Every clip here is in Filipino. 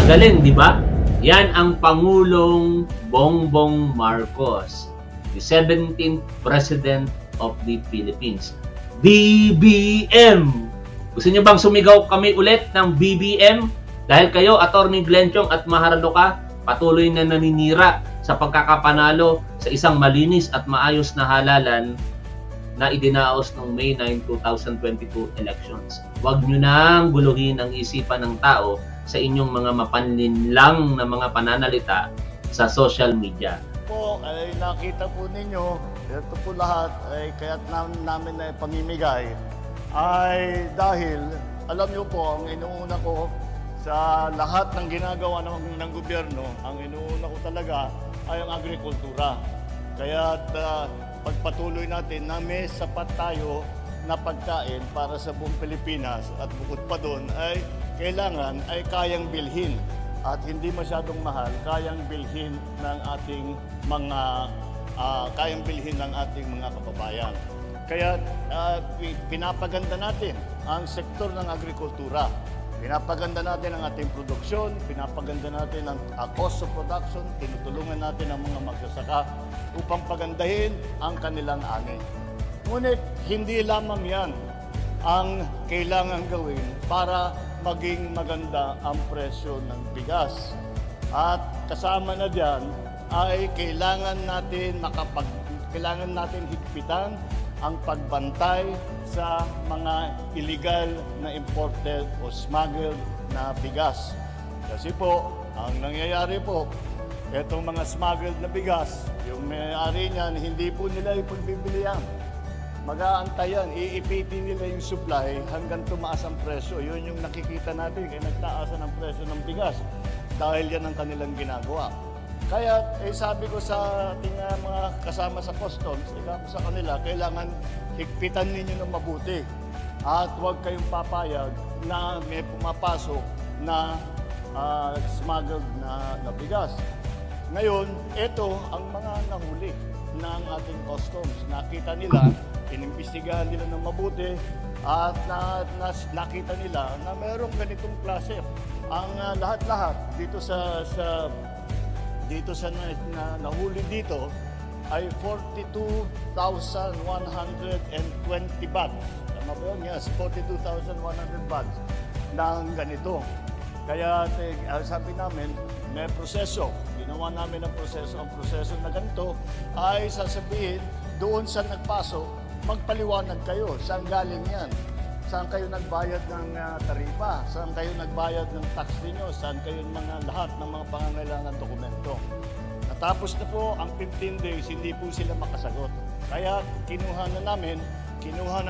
Magaling, di ba? Yan ang Pangulong Bongbong Marcos, the 17th President of the Philippines. BBM! Gusto niyo bang sumigaw kami ulit ng BBM? Dahil kayo, Attorney Glenchong at Maharlika, patuloy na naninira sa pagkakapanalo sa isang malinis at maayos na halalan na idinaos noong May 9, 2022 elections. Huwag nyo nang guluhin ang isipan ng tao sa inyong mga mapanlinlang na mga pananalita sa social media. Po ay nakita po ninyo, ito po lahat ay kaya't namin na pamimigay ay dahil alam nyo po, ang inuuna ko sa lahat ng ginagawa ng gobyerno, ang inuuna ko talaga ay ang agrikultura. Kaya't pagpatuloy natin na may sapat tayo na pagkain para sa buong Pilipinas at bukod pa doon ay kailangan ay kayang bilhin at hindi masyadong mahal, kayang bilhin ng ating mga kababayan. Kaya pinapaganda natin ang sektor ng agrikultura. Pinapaganda natin ang ating produksyon, pinapaganda natin ang cost of production, tinutulungan natin ang mga magsasaka upang pagandahin ang kanilang ani. Ngunit hindi lamang yan ang kailangan gawin para maging maganda ang presyo ng bigas. At kasama na diyan ay kailangan natin higpitan ang pagbantay sa mga illegal na imported o smuggled na bigas. Kasi po, ang nangyayari po, itong mga smuggled na bigas, yung may-ari niyan, hindi po nila ipagbibili yan. Mag-aantay yan, iipitin nila yung supply hanggang tumaas ang presyo. Yun yung nakikita natin, kaya nagtaasan ang presyo ng bigas dahil yan ang kanilang ginagawa. Kaya sabi ko sa ating mga kasama sa customs, sabi sa kanila, kailangan higpitan ninyo ng mabuti at huwag kayong papayag na may pumapasok na smuggled na bigas. Ngayon, ito ang mga nahuli ng ating customs. Nakita nila, inimbestigahan nila ng mabuti at nakita nila na mayroong ganitong klase. Ang lahat-lahat dito sa nahuli dito ay 42,120 bags. Tama ba yun? Yes, 42,100 bags ng ganito. Kaya sabi namin, may proseso. Ginawa namin ang proseso. Ang proseso na ganito ay sasabihin doon sa nagpasok, magpaliwanag kayo. Saan galing yan? Saan kayo nagbayad ng taripa? Saan kayo nagbayad ng tax ninyo? Saan kayo lahat ng mga pangangailangan dokumento? Natapos na po ang 15 days, hindi po sila makasagot. Kaya kinuha na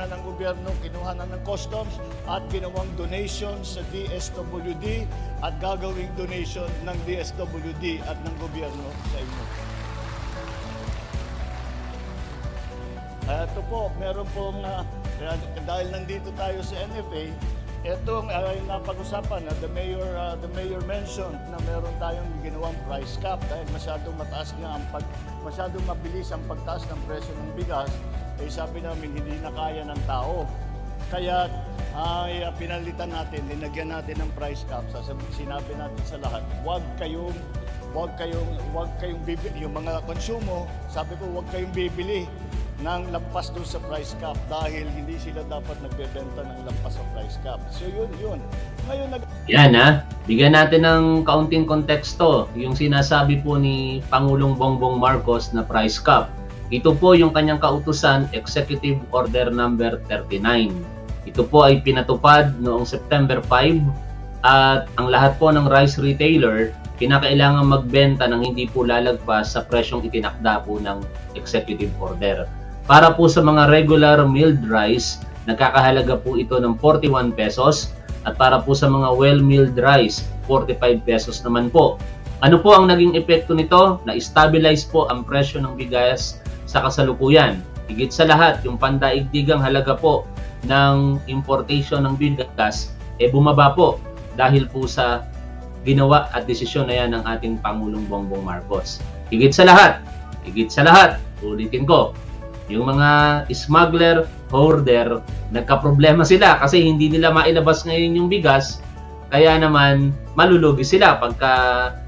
ng gobyerno, kinuha na ng customs at ginawang donation sa DSWD at gagawing donation ng DSWD at ng gobyerno sa inyo. Ito po, meron pong dahil nandito tayo sa NFA, itong napag-usapan na the mayor mentioned na meron tayong ginawang price cap dahil masyadong mabilis ang pagtaas ng presyo ng bigas, sabi namin hindi na kaya ng tao. Kaya pinalitan natin, linagyan natin ng price cap. Sinabi natin sa lahat, huwag kayong bibili, yung mga konsumo, sabi ko huwag kayong bibili ng lampas doon sa price cap dahil hindi sila dapat nagbebenta ng lampas sa price cap. So yun. Ngayon yan bigyan natin ng kaunting konteksto. Yung sinasabi po ni Pangulong Bongbong Marcos na price cap. Ito po yung kanyang kautusan, Executive Order Number 39. Ito po ay pinatupad noong September 5 at ang lahat po ng rice retailer kinakailangan magbenta ng hindi po lalagpas sa presyong itinakda po ng Executive Order. Para po sa mga regular milled rice, nagkakahalaga po ito ng 41 pesos at para po sa mga well-milled rice, 45 pesos naman po. Ano po ang naging epekto nito? Na-stabilize po ang presyo ng bigas sa kasalukuyan. Higit sa lahat, yung pandaigdigang halaga po ng importation ng bigas bumaba po dahil po sa ginawa at desisyon na yan ng ating Pangulong Bongbong Marcos. Higit sa lahat, ulitin ko, yung mga smuggler, hoarder, nagka-problema sila kasi hindi nila mailabas ngayon yung bigas Kaya naman malulugi sila pagka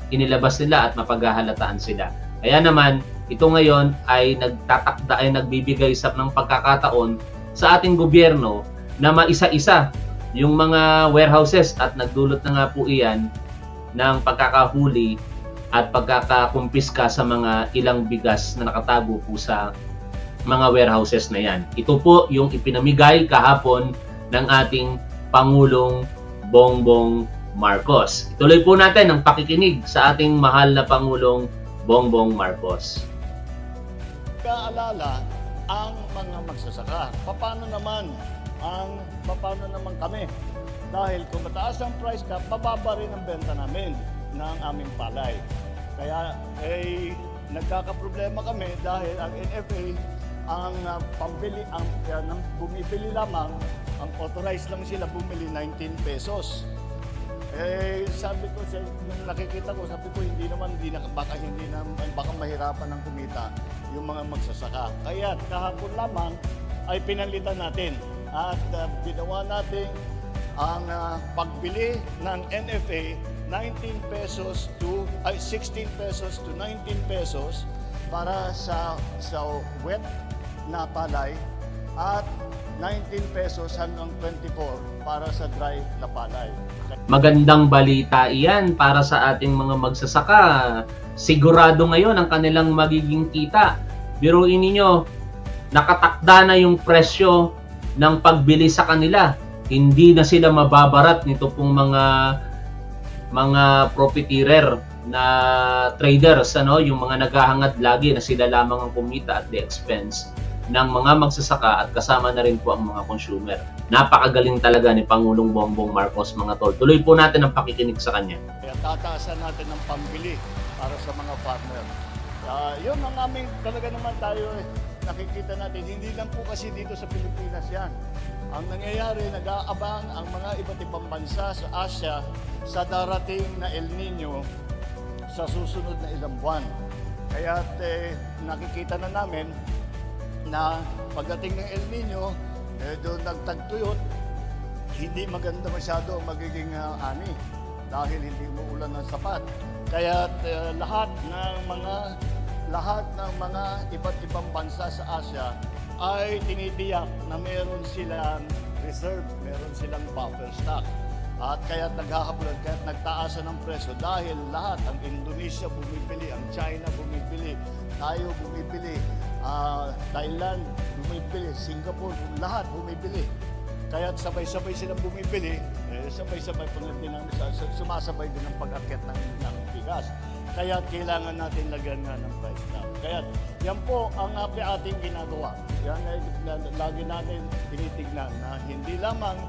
inilabas nila at mapaghahalataan sila. Kaya naman ito ngayon ay nagtatakda, ay nagbibigay ng pagkakataon sa ating gobyerno na maisa-isa yung mga warehouses at nagdulot na nga po iyan ng pagkakahuli at pagkakakumpiska sa mga ilang bigas na nakatago po sa mga warehouses na yan. Ito po yung ipinamigay kahapon ng ating Pangulong Bongbong Marcos. Ituloy po natin ang pakikinig sa ating mahal na Pangulong Bongbong Marcos. Kaalala ang mga magsasaka. Paano naman kami? Dahil kung mataas ang price cap, bababa rin ang benta namin ng aming palay. Kaya nagkakaproblema kami dahil ang NFA ang pambili, bumibili lamang, ang authorized lang sila bumili 19 pesos. Sabi ko, nung nakikita ko, sabi ko, baka mahirapan ng kumita yung mga magsasaka. Kaya kahapon lamang ay pinalitan natin at ginawa natin ang pagbili ng NFA 16 pesos to 19 pesos para sa wet na palay at 19 pesos hanggang 24 para sa dry na palay. Magandang balita iyan para sa ating mga magsasaka. Sigurado ngayon ang kanilang magiging kita. Biruin ninyo, nakatakda na yung presyo ng pagbili sa kanila. Hindi na sila mababarat nito pong mga profiteer na traders, yung mga naghahangad lagi na sila lamang ang kumita at the expense ng mga magsasaka at kasama na rin po ang mga consumer. Napakagaling talaga ni Pangulong Bongbong Marcos, mga tol. Tuloy po natin ang pakikinig sa kanya. Kaya tataasan natin ng pambili para sa mga farmer. Yun ang aming talaga naman tayo nakikita natin. Hindi lang po kasi dito sa Pilipinas yan. Ang nangyayari, nag-aabang ang mga iba't ibang bansa sa Asia sa darating na El Nino sa susunod na ilang buwan. Kaya nakikita na namin na pagdating ng El Nino, doon nagtagtuyot, hindi maganda masyado ang magiging ani dahil hindi umuulan ng sapat. Kaya lahat ng mga iba't ibang bansa sa Asia ay tinitiyak na meron silang reserve, meron silang buffer stock. At kaya naghahablan, kaya nagtaasan ng presyo dahil lahat, ang Indonesia bumibili, ang China bumibili, tayo bumibili, Thailand bumibili, Singapore, lahat bumibili. Kaya sabay-sabay silang bumibili, sabay-sabay sumasabay din ang pag-akyat ng bigas. Kaya kailangan natin lagyan nga ng price cap. Kaya yan po ang ating ginagawa. Yan ay lagi natin tinitignan na hindi lamang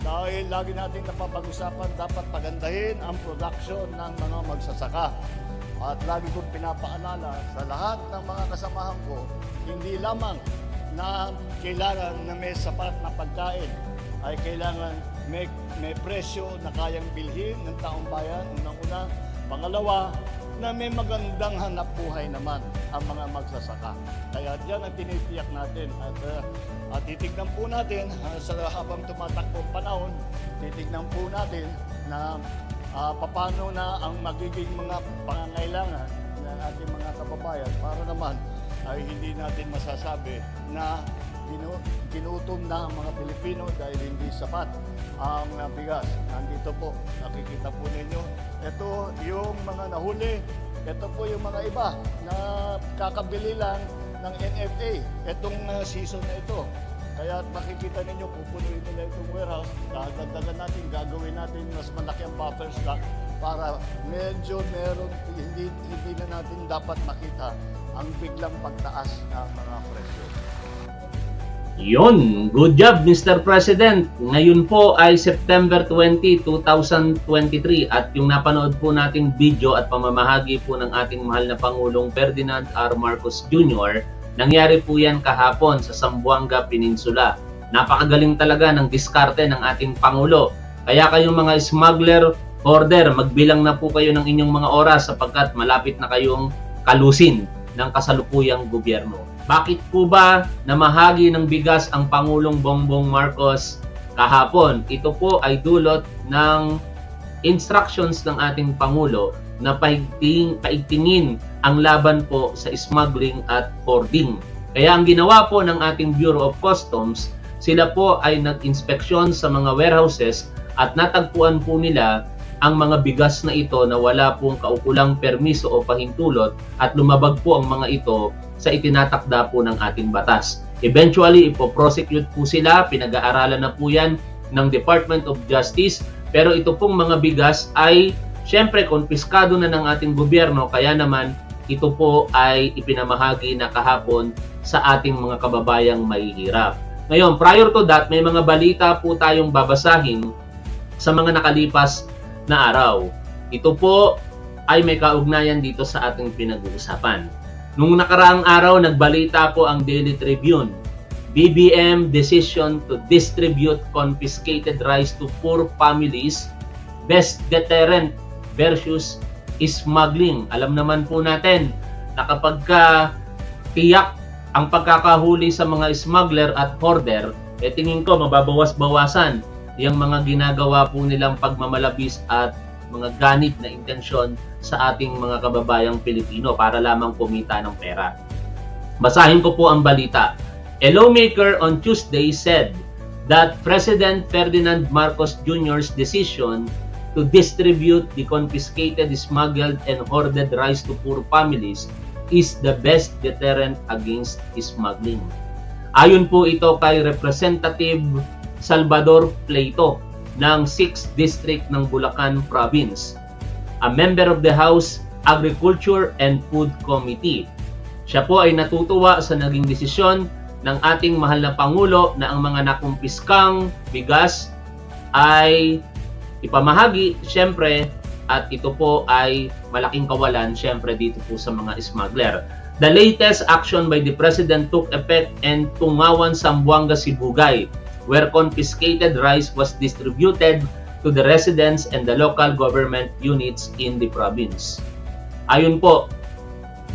dahil lagi natin napapag-usapan dapat pagandahin ang production ng mga magsasaka. At lagi kong pinapaalala sa lahat ng mga kasamahan ko, hindi lamang na kailangan na may sapat na pagkain, ay kailangan may presyo na kayang bilhin ng taong bayan, unang-una. Pangalawa, na may magandang hanap buhay naman ang mga magsasaka. Kaya diyan ang tinitiyak natin at titignan po natin sa habang tumatakbo ang panahon, titignan po natin na paano na ang magiging mga pangangailangan ng ating mga kababayan para naman ay hindi natin masasabi na ginutom na ang mga Pilipino dahil hindi sapat ang bigas. Nandito po, nakikita po ninyo. Ito yung mga nahuli. Ito po yung mga iba na kakabili lang ng NFA. Itong season na ito. Kaya makikita ninyo, pupunuin nila itong warehouse. Dagdagan natin, gagawin natin mas malaki ang buffer stock para medyo hindi na natin dapat makita ang biglang pagtaas ng mga presyo. Yun, good job Mr. President. Ngayon po ay September 20, 2023 at yung napanood po nating video at pamamahagi po ng ating mahal na Pangulong Ferdinand R. Marcos Jr. Nangyari po yan kahapon sa Zamboanga Peninsula. Napakagaling talaga ng diskarte ng ating Pangulo. Kaya kayong mga smuggler, hoarder, magbilang na po kayo ng inyong mga oras sapagkat malapit na kayong kalusin ng kasalukuyang gobyerno. Bakit po ba namahagi ng bigas ang Pangulong Bongbong Marcos kahapon? Ito po ay dulot ng instructions ng ating Pangulo na paigtingin ang laban po sa smuggling at hoarding. Kaya ang ginawa po ng ating Bureau of Customs, sila po ay nag-inspeksyon sa mga warehouses at natagpuan po nila ang mga bigas na ito na wala pong kaukulang permiso o pahintulot at lumabag po ang mga ito sa itinatakda po ng ating batas. Eventually, ipoprosecute po sila, pinag-aaralan na po yan ng Department of Justice, pero ito pong mga bigas ay syempre konpiskado na ng ating gobyerno, kaya naman ito po ay ipinamahagi na kahapon sa ating mga kababayang mahihirap. Ngayon, prior to that, may mga balita po tayong babasahin sa mga nakalipas na araw. Ito po ay may kaugnayan dito sa ating pinag-uusapan. Nung nakaraang araw, nagbalita po ang Daily Tribune. BBM decision to distribute confiscated rice to poor families, best deterrent versus smuggling. Alam naman po natin na kapag tiyak ang pagkakahuli sa mga smuggler at hoarder, tingin ko mababawas-bawasan yung mga ginagawa po nilang pagmamalabis at mga ganit na intensyon sa ating mga kababayang Pilipino para lamang kumita ng pera. Basahin ko po ang balita. A lawmaker on Tuesday said that President Ferdinand Marcos Jr.'s decision to distribute the confiscated, smuggled, and hoarded rice to poor families is the best deterrent against smuggling. Ayon po ito kay Representative Salvador Pleito ng 6th District ng Bulacan Province, a member of the House Agriculture and Food Committee. Siya po ay natutuwa sa naging desisyon ng ating mahal na Pangulo na ang mga nakumpiskang bigas ay ipamahagi, syempre, at ito po ay malaking kawalan, syempre, dito po sa mga smuggler. The latest action by the President took effect in Tungawan, Zamboanga, Sibugay, where confiscated rice was distributed to the residents and the local government units in the province. Ayon po,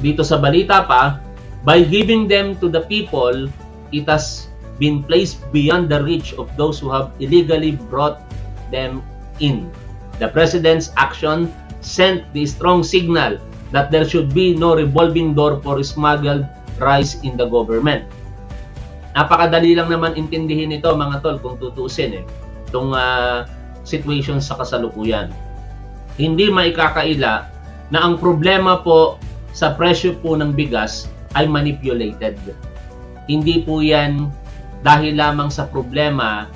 dito sa balita pa, by giving them to the people, it has been placed beyond the reach of those who have illegally brought them in. The President's action sent the strong signal that there should be no revolving door for smuggled rice in the government. Napakadali lang naman intindihin ito, mga tol, kung tutuusin itong situation sa kasalukuyan. Hindi maikakaila na ang problema po sa presyo po ng bigas ay manipulated. Hindi po yan dahil lamang sa problema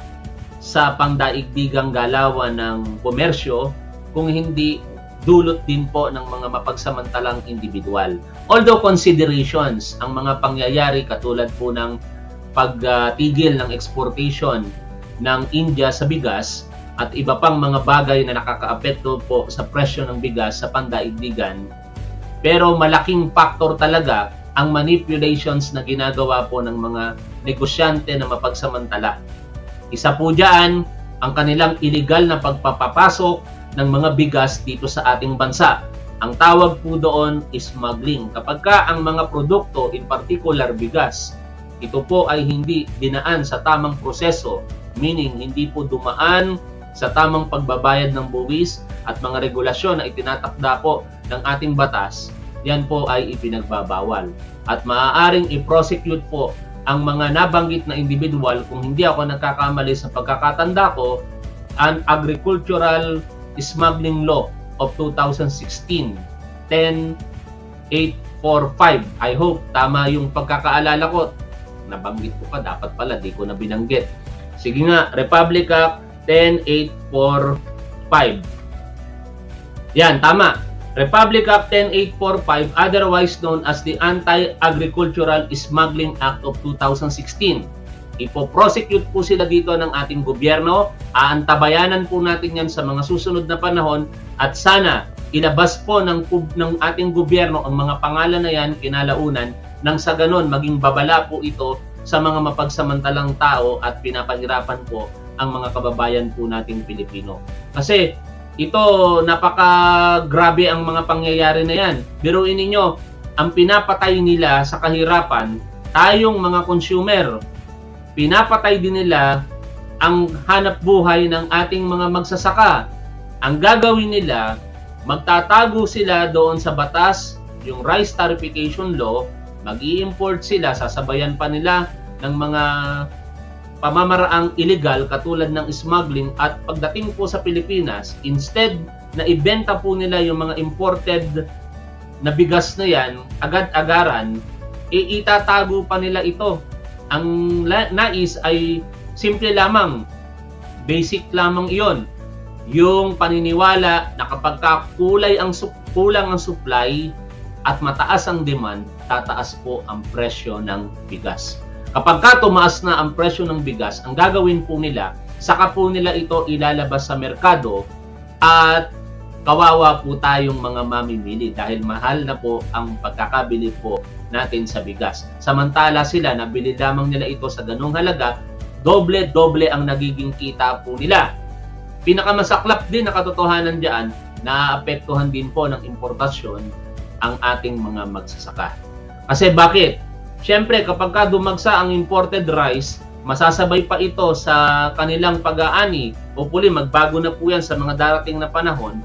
sa pangdaigdigang galawan ng komersyo, kung hindi dulot din po ng mga mapagsamantalang individual. Although considerations, ang mga pangyayari katulad po ng pagtigil ng exportation ng India sa bigas at iba pang mga bagay na nakakaapekto po sa presyo ng bigas sa pandaigdigan, pero malaking factor talaga ang manipulations na ginagawa po ng mga negosyante na mapagsamantala. Isa po dyan ang kanilang illegal na pagpapapasok ng mga bigas dito sa ating bansa. Ang tawag po doon is smuggling. Kapag ang mga produkto, in particular bigas, ito po ay hindi dinaan sa tamang proseso, meaning hindi po dumaan sa tamang pagbabayad ng buwis at mga regulasyon na itinatakda po ng ating batas, yan po ay ipinagbabawal. At maaaring i-prosecute po ang mga nabanggit na individual, kung hindi ako nagkakamali sa pagkakatanda ko, an Agricultural Smuggling Law of 2016, 10845. I hope tama yung pagkakaalala ko. Nabanggit ko pa, dapat pala di ko na binanggit. Sige nga, Republic Act 10845. Yan, tama. Republic Act 10845, otherwise known as the Anti-Agricultural Smuggling Act of 2016. Ipo-prosecute po sila dito ng ating gobyerno. Aantabayanan po natin yan sa mga susunod na panahon at sana ilabas po ng ating gobyerno ang mga pangalan na yan kinalaunan nang sa ganon maging babala po ito sa mga mapagsamantalang tao at pinapahirapan po ang mga kababayan po nating Pilipino. Kasi ito, napaka-grabe ang mga pangyayari na yan. Biruin ninyo, ang pinapatay nila sa kahirapan, tayong mga consumer. Pinapatay din nila ang hanap buhay ng ating mga magsasaka. Ang gagawin nila, magtatago sila doon sa batas, yung Rice Tarification Law, mag-i-import sila, sasabayan pa nila ng mga pamamaraang illegal katulad ng smuggling, at pagdating po sa Pilipinas, instead na ibenta po nila yung mga imported na bigas na yan, agad-agaran, itatago pa nila ito. Ang nais ay simple lamang, basic lamang iyon. Yung paniniwala na kapag kulang ang supply at mataas ang demand, tataas po ang presyo ng bigas. Kapag tumaas na ang presyo ng bigas, ang gagawin po nila, saka po nila ito ilalabas sa merkado at kawawa po tayong mga mamimili dahil mahal na po ang pagkakabili po natin sa bigas. Samantala sila, nabili lamang nila ito sa ganung halaga, doble-doble ang nagiging kita po nila. Pinakamasaklap din na katotohanan diyan, naapektuhan din po ng importasyon ang ating mga magsasaka. Kasi bakit? Siyempre, kapag dumagsa ang imported rice, masasabay pa ito sa kanilang pag-aani. Hopefully, magbago na po yan sa mga darating na panahon.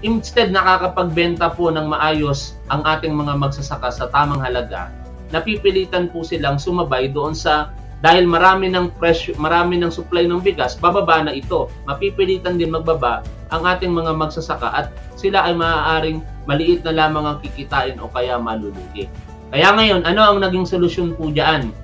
Instead, nakakapagbenta po ng maayos ang ating mga magsasaka sa tamang halaga, napipilitan po silang sumabay doon sa, dahil marami ng supply ng bigas, bababa na ito. Mapipilitan din magbaba ang ating mga magsasaka at sila ay maaaring maliit na lamang ang kikitain o kaya malulugi. Kaya ngayon, ano ang naging solusyon po diyan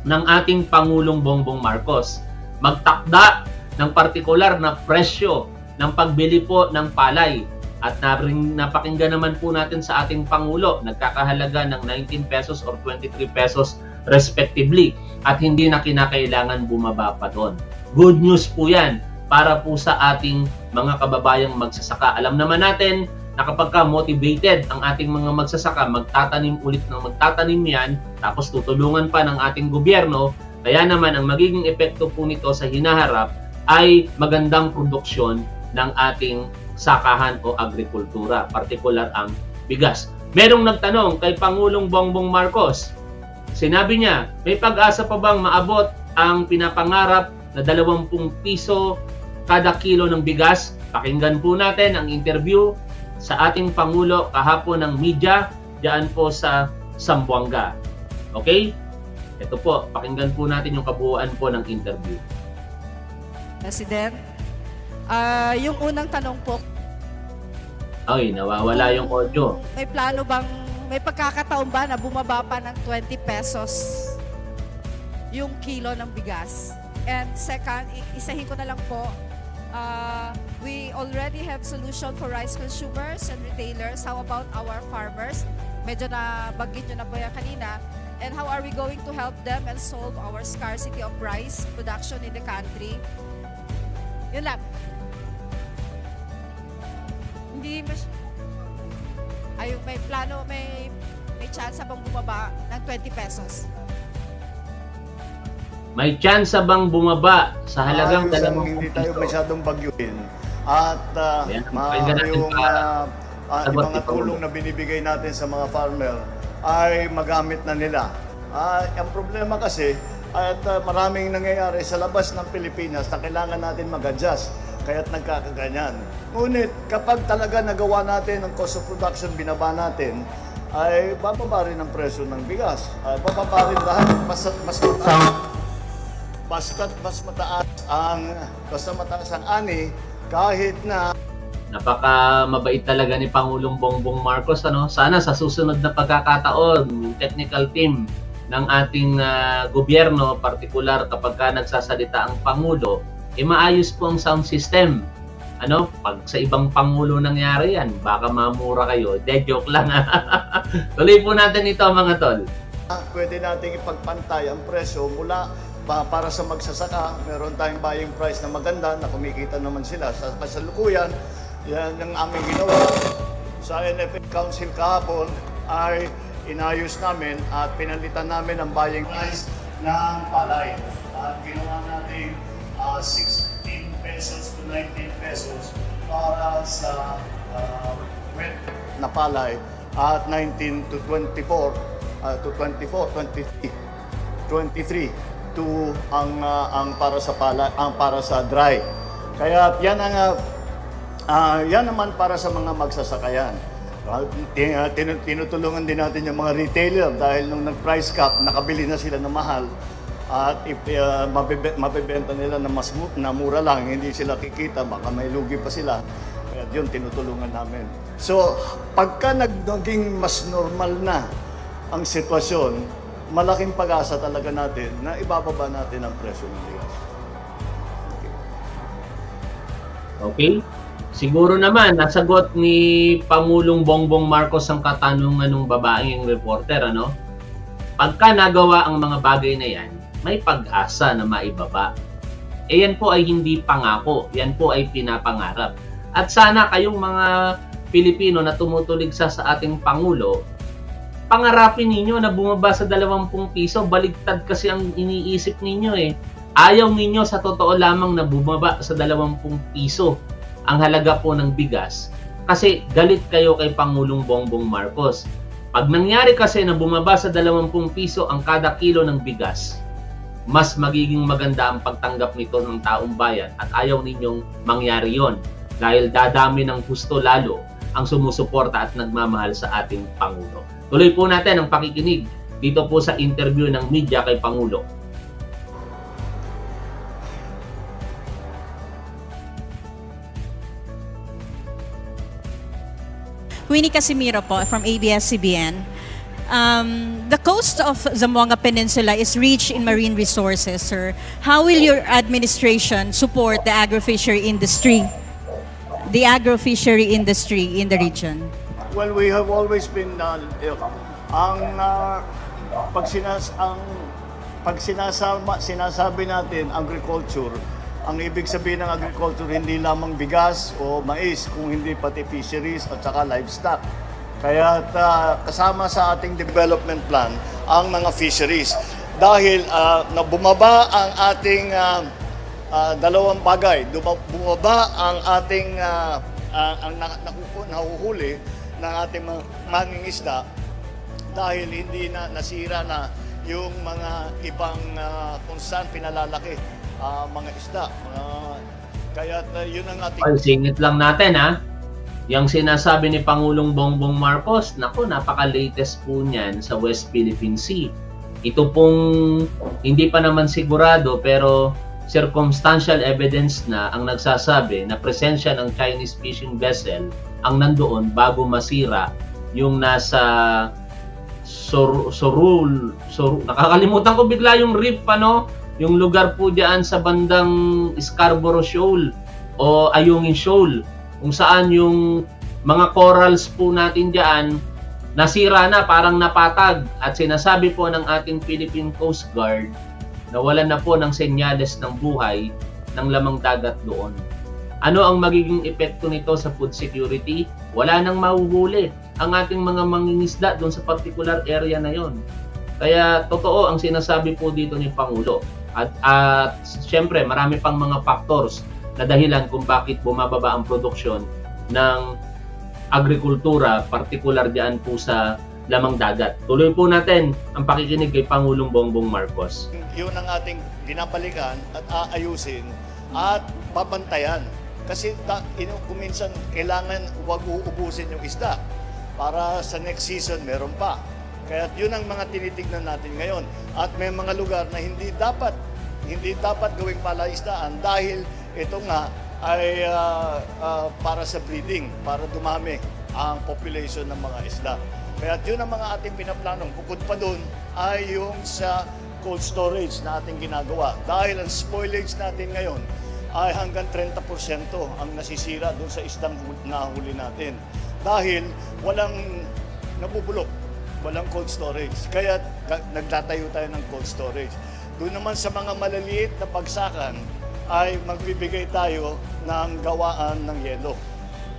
ng ating Pangulong Bongbong Marcos? Magtakda ng partikular na presyo ng pagbili po ng palay. At napakinggan naman po natin sa ating Pangulo, nagkakahalaga ng 19 pesos or 23 pesos respectively. At hindi na kinakailangan bumaba pa doon. Good news po yan para po sa ating mga kababayang magsasaka. Alam naman natin na kapag motivated ang ating mga magsasaka, magtatanim ulit ng magtatanim yan, tapos tutulungan pa ng ating gobyerno, kaya naman ang magiging epekto po nito sa hinaharap ay magandang produksyon ng ating sakahan o agrikultura, partikular ang bigas. Merong nagtanong kay Pangulong Bongbong Marcos, sinabi niya, may pag-asa pa bang maabot ang pinapangarap na 20 piso kada kilo ng bigas? Pakinggan po natin ang interview sa ating Pangulo kahapon ng media diyan po sa Zamboanga. Okay? Ito po, pakinggan po natin yung kabuuan po ng interview. President, yung unang tanong po. Ay, nawawala yung audio. May plano bang, may pagkakataon ba na bumaba pa ng 20 pesos yung kilo ng bigas? And second, isahin ko na lang po, we already have solution for rice consumers and retailers. How about our farmers? Medyo na banggit nyo na po yan kanina. And how are we going to help them and solve our scarcity of rice production in the country? Yun lang. Hindi may plano, may chance bang bumaba ng 20 pesos? May chance bang bumaba sa halagang hindi tayo masyadong bagyuin at yung mga tulong na binibigay natin sa mga farmer ay magamit na nila. Ang problema kasi at maraming nangyayari sa labas ng Pilipinas na kailangan natin mag-adjust kaya't nagkakaganyan. Ngunit kapag talaga nagawa natin ang cost of production, binaba natin, ay bababa rin ang presyo ng bigas. Bababa rin dahil mas mataas ang ani kahit na napaka mabait talaga ni Pangulong Bongbong Marcos, ano? Sana sa susunod na pagkakataon, yung technical team ng ating gobyerno, partikular kapag nagsasalita ang Pangulo, maayos po ang sound system. Ano? Pag sa ibang Pangulo nangyari yan, baka mamura kayo. Joke lang. Tuloy po natin ito, mga tol. Pwede nating ipagpantay ang presyo mula para sa magsasaka. Meron tayong buying price na maganda na kumikita naman sila. Sa kasalukuyan, yan ang aming ginawa. Sa NFA Council kahapon ay inayos namin at pinalitan namin ang buying price ng palay. At ginawa natin 16 pesos to 19 pesos para sa wet na palay at 19 to 24 to 23 to ang para sa palay, ang para sa dry. Kaya yan ang Yan naman para sa mga magsasakayan. Tinutulungan din natin yung mga retailer dahil nung nag-price cap, nakabili na sila na mahal. At mabibenta nila na mura lang, hindi sila kikita, baka may lugi pa sila. Kaya yun, tinutulungan namin. So, pagka naging mas normal na ang sitwasyon, malaking pag-asa talaga natin na ibababa natin ang presyo ng bigas. Okay? Siguro naman, nasagot ni Pangulong Bongbong Marcos ang katanungan ng babaeng reporter, ano? Pagka nagawa ang mga bagay na yan, may pag-asa na maibaba. Yan po ay hindi pangako, yan po ay pinapangarap. At sana kayong mga Pilipino na tumutulig sa ating Pangulo, pangarapin ninyo na bumaba sa 20 piso, baligtad kasi ang iniisip ninyo eh. Ayaw ninyo sa totoo lamang na bumaba sa 20 piso ang halaga po ng bigas kasi galit kayo kay Pangulong Bongbong Marcos. Pag nangyari kasi na bumaba sa 20 piso ang kada kilo ng bigas, mas magiging maganda ang pagtanggap nito ng taong bayan at ayaw ninyong mangyari yon dahil dadami ng gusto lalo ang sumusuporta at nagmamahal sa ating Pangulo. Tuloy po natin ang pakikinig dito po sa interview ng media kay Pangulo. Winnie Casimiro po from ABS-CBN. The coast of Zamboanga Peninsula is rich in marine resources, sir. How will your administration support the agro-fishery industry in the region? Well, we have always been pag sinasabi natin agriculture, ang ibig sabihin ng agriculture hindi lamang bigas o mais, kung hindi pati fisheries at saka livestock. Kaya kasama sa ating development plan ang mga fisheries. Dahil na bumaba ang ating dalawang bagay, bumaba ang ating nahuhuli ng ating mangingisda dahil hindi na nasira na yung mga ibang kung saan pinalalaki mga isda. Kaya yun ang ating... Singit lang natin ha. Yung sinasabi ni Pangulong Bongbong Marcos, naku, napaka-latest po niyan sa West Philippine Sea. Ito pong hindi pa naman sigurado pero circumstantial evidence na ang nagsasabi na presensya ng Chinese fishing vessel ang nandoon bago masira yung nasa Sorul. Nakakalimutan ko bigla yung reef, ano? Yung lugar po diyan sa bandang Scarborough Shoal o Ayungin Shoal, kung saan yung mga corals po natin diyan nasira na, parang napatag. At sinasabi po ng ating Philippine Coast Guard na wala na po ng senyales ng buhay ng lamang dagat doon. Ano ang magiging epekto nito sa food security? Wala nang mahuhuli ang ating mga mangingisda doon sa particular area na yon. Kaya totoo ang sinasabi po dito ni Pangulo. At siyempre marami pang mga factors na dahilan kung bakit bumababa ang produksyon ng agrikultura, particular diyan po sa lamang dagat. Tuloy po natin ang pakikinig kay Pangulong Bongbong Marcos. Yun ang ating binabalikan at aayusin at papantayan. Kasi kung minsan kailangan huwag uubusin yung isda para sa next season meron pa. Kaya yun ang mga tinitignan natin ngayon. At may mga lugar na hindi dapat gawing palaisdaan dahil ito nga ay para sa breeding, para dumami ang population ng mga isda. Kaya yun ang mga ating pinaplanong. Bukod pa doon ay yung sa cold storage na ating ginagawa. Dahil ang spoilage natin ngayon ay hanggang 30% ang nasisira doon sa isdang nahuli natin. Dahil walang nabubulok, walang cold storage. Kaya nagtatayo tayo ng cold storage. Doon naman sa mga malaliit na bagsakan ay magbibigay tayo ng gawaan ng yelo.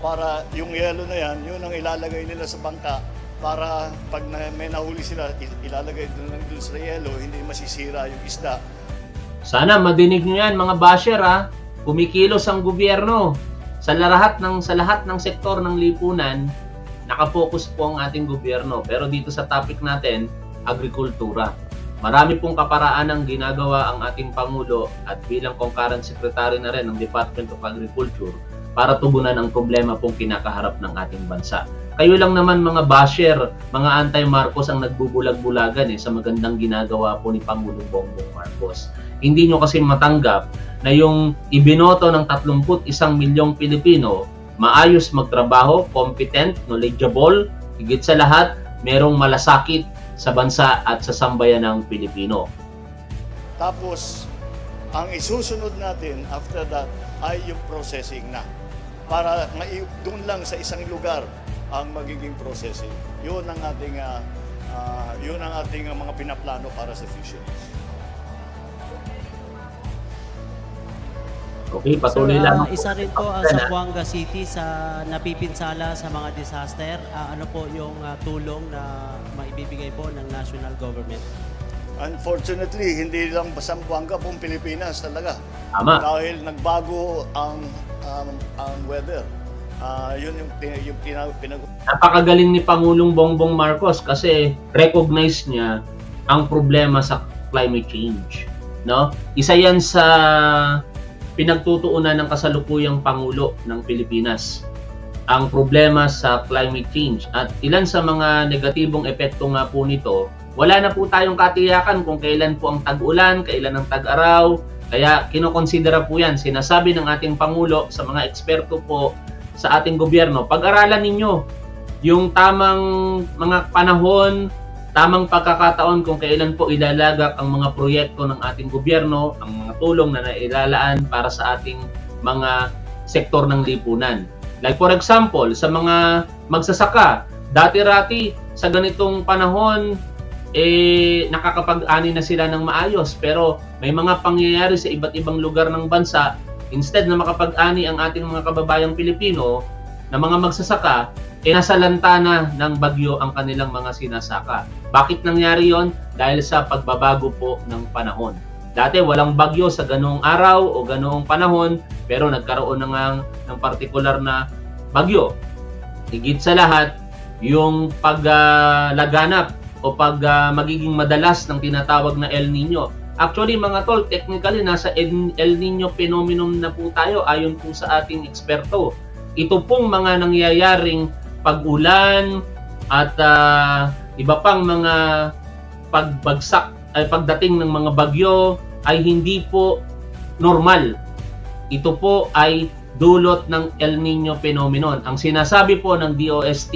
Para yung yelo na yan, yun ang ilalagay nila sa bangka para pag may nahuli sila, ilalagay doon sa yelo, hindi masisira yung isda. Sana madinig nyo yan mga basher ha. Kumikilos ang gobyerno. Sa lahat ng sektor ng lipunan, nakapokus po ang ating gobyerno. Pero dito sa topic natin, agrikultura. Marami pong kaparaan ang ginagawa ang ating Pangulo at bilang concurrent secretary na rin ng Department of Agriculture para tugunan ang problema pong kinakaharap ng ating bansa. Kayo lang naman mga basher, mga anti-Marcos ang nagbubulag-bulagan sa magandang ginagawa po ni Pangulong Bongbong Marcos. Hindi nyo kasi matanggap na yung ibinoto ng 31 milyong Pilipino, maayos magtrabaho, competent, knowledgeable, higit sa lahat, merong malasakit sa bansa at sa sambayan ng Pilipino. Tapos, ang isusunod natin after that ay yung processing na. Para doon lang sa isang lugar ang magiging processing. Yun ang ating mga pinaplano para sa fisheries. Okay, patuloy lang. Isa rin po sa Zamboanga City sa napipinsala sa mga disaster. Ano po yung tulong na maibibigay po ng national government? Unfortunately, hindi lang Zamboanga, buong Pilipinas talaga. Tama. Dahil nagbago ang weather. Yun yung Napakagaling ni Pangulong Bongbong Marcos kasi recognize niya ang problema sa climate change, no? Isa 'yan sa pinagtutuunan ng kasalukuyang Pangulo ng Pilipinas, ang problema sa climate change. At ilan sa mga negatibong epekto nga po nito, wala na po tayong katiyakan kung kailan po ang tag-ulan, kailan ang tag-araw. Kaya kinokonsidera po yan. Sinasabi ng ating Pangulo sa mga eksperto po sa ating gobyerno, pag-aralan ninyo yung tamang mga panahon, tamang pagkakataon kung kailan po ilalagak ang mga proyekto ng ating gobyerno, ang mga tulong na nailalaan para sa ating mga sektor ng lipunan. Like for example, sa mga magsasaka, dati-rati sa ganitong panahon, nakakapag-ani na sila ng maayos. Pero may mga pangyayari sa iba't ibang lugar ng bansa, instead na makapag-ani ang ating mga kababayang Pilipino na mga magsasaka, nasa lantana ng bagyo ang kanilang mga sinasaka. Bakit nangyari yon? Dahil sa pagbabago po ng panahon. Dati walang bagyo sa ganoong araw o ganoong panahon, pero nagkaroon ng partikular na bagyo. Higit sa lahat, yung paglaganap o magiging madalas ng tinatawag na El Nino. Actually mga tol, technically nasa El Nino phenomenon na po tayo ayon po sa ating eksperto. Ito pong mga nangyayaring pag-ulan at iba pang mga pagdating ng mga bagyo ay hindi po normal. Ito po ay dulot ng El Nino phenomenon. Ang sinasabi po ng DOST,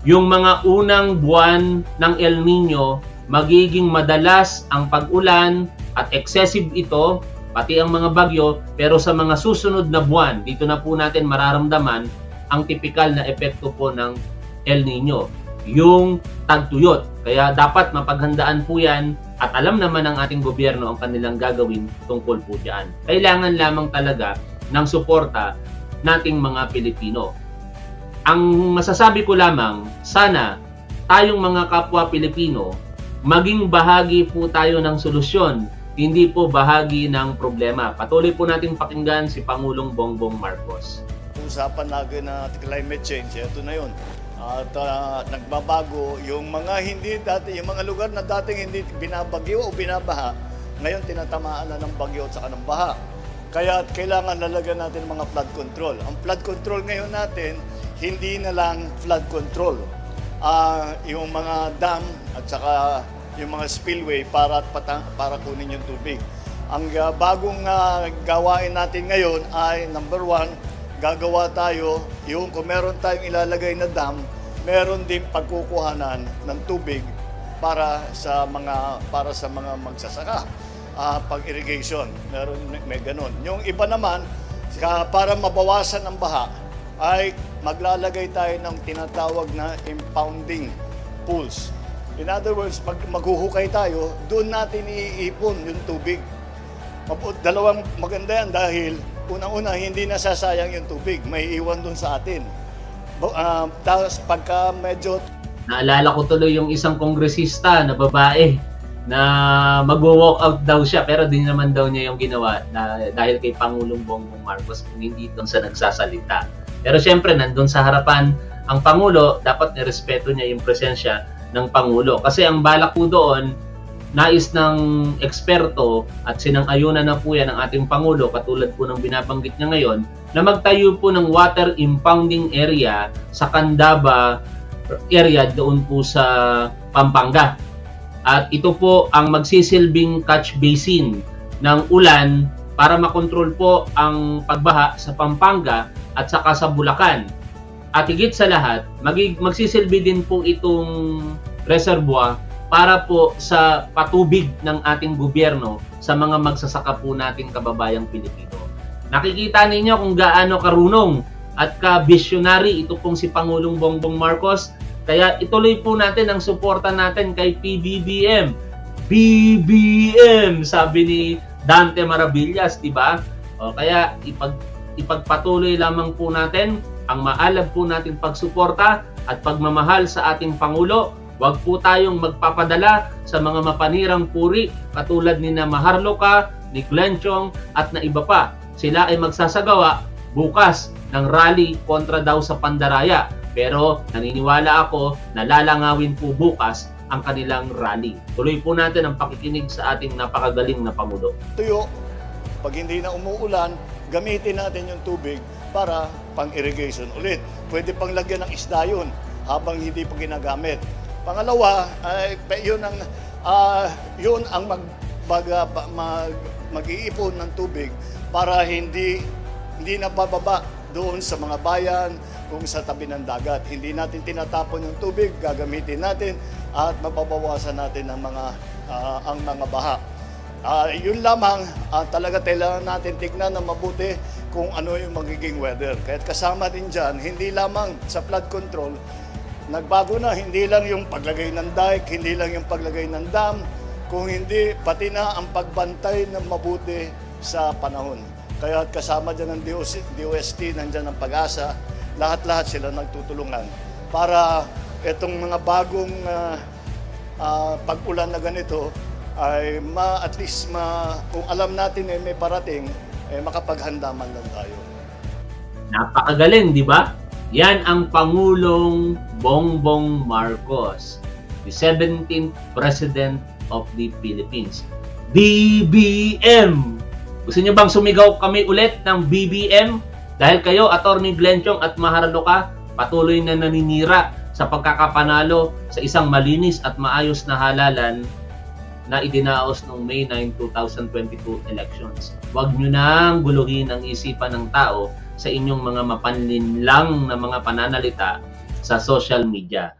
yung mga unang buwan ng El Nino, magiging madalas ang pag-ulan at excessive ito, pati ang mga bagyo, pero sa mga susunod na buwan, dito na po natin mararamdaman ang tipikal na epekto po ng El Nino, yung tagtuyot. Kaya dapat mapaghandaan po yan at alam naman ng ating gobyerno ang kanilang gagawin tungkol po dyan. Kailangan lamang talaga ng suporta nating mga Pilipino. Ang masasabi ko lamang, sana tayong mga kapwa Pilipino, maging bahagi po tayo ng solusyon, hindi po bahagi ng problema. Patuloy po nating pakinggan si Pangulong Bongbong Marcos. Usapan natin na climate change, ito na yun. At nagbabago yung mga yung mga lugar na dating hindi binabagyo o binabaha, ngayon tinatamaan na ng bagyo at saka ng baha. Kaya kailangan nalagyan natin mga flood control. Ang flood control ngayon natin, hindi na lang flood control. Yung mga dam at saka yung mga spillway para kunin yung tubig. Ang bagong gawain natin ngayon ay number 1, gagawa tayo yung kung meron tayong ilalagay na dam, meron din pagkukuhanan ng tubig para sa mga magsasaka. Pag-irrigation, may ganun. Yung iba naman, para mabawasan ang baha, ay maglalagay tayo ng tinatawag na impounding pools. In other words, maghuhukay tayo, doon natin iipon yung tubig. Dalawang maganda yan dahil unang-una, hindi nasasayang yung tubig. May iwan doon sa atin. Tapos pagka medyo... Naalala ko tuloy yung isang kongresista na babae na mag-walk out daw siya pero din naman daw niya yung ginawa dahil kay Pangulong Bongbong Marcos kung hindi doon sa nagsasalita. Pero syempre, nandun sa harapan ang Pangulo, dapat nirespeto niya yung presensya ng Pangulo. Kasi ang balak po doon, nais ng eksperto at sinang-ayunan na po yan ng ating Pangulo, katulad po ng binabanggit niya ngayon, na magtayo po ng water impounding area sa Candaba area doon po sa Pampanga. At ito po ang magsisilbing catch basin ng ulan para makontrol po ang pagbaha sa Pampanga at saka sa Bulacan. At higit sa lahat, magsisilbi din po itong reservoir para po sa patubig ng ating gobyerno sa mga magsasaka po nating kababayang Pilipino. Nakikita ninyo kung gaano karunong at ka-visionary ito pong si Pangulong Bongbong Marcos. Kaya ituloy po natin ang suporta natin kay PBBM. BBM, sabi ni Dante Maravillas, di ba? O kaya ipagpatuloy lamang po natin ang maalab po natin pagsuporta at pagmamahal sa ating Pangulo. Huwag po tayong magpapadala sa mga mapanirang puri katulad ni Maharlika, ni Glenchong at na iba pa. Sila ay magsasagawa bukas ng rally kontra daw sa Pandaraya. Pero naniniwala ako na lalangawin po bukas ang kanilang rally. Tuloy po natin ang pakikinig sa ating napakagaling na Pangulo. Tuyo, pag hindi na umuulan, gamitin natin yung tubig para pang-irrigation ulit. Pwede pang lagyan ng isda yun habang hindi pa ginagamit. Pangalawa, yun ang mag-iipon ng tubig para hindi na bababa doon sa mga bayan, kung sa tabi ng dagat. Hindi natin tinatapon yung tubig, gagamitin natin at mababawasan natin ang mga baha. Yun lamang, talaga kailangan natin tignan na mabuti kung ano yung magiging weather. Kaya kasama din dyan, hindi lamang sa flood control, nagbago na, hindi lang yung paglagay ng dike, hindi lang yung paglagay ng dam, kung hindi, pati na ang pagbantay ng mabuti sa panahon. Kaya kasama dyan ng DOST, nandyan ng Pag-asa, lahat-lahat sila nagtutulungan para itong mga bagong pag-ulan na ganito ay at least kung alam natin may parating, makapaghanda man lang tayo. Napakagaling, di ba? Yan ang Pangulong Bongbong Marcos, the 17th President of the Philippines. BBM! Gusto niyo bang sumigaw kami ulit ng BBM? Dahil kayo, Atty. Glenchong at Maharlika, patuloy na naninira sa pagkakapanalo sa isang malinis at maayos na halalan na idinaos noong May 9, 2022 elections. Huwag nyo nang guluhin ang isipan ng tao sa inyong mga mapanlinlang na mga pananalita sa social media.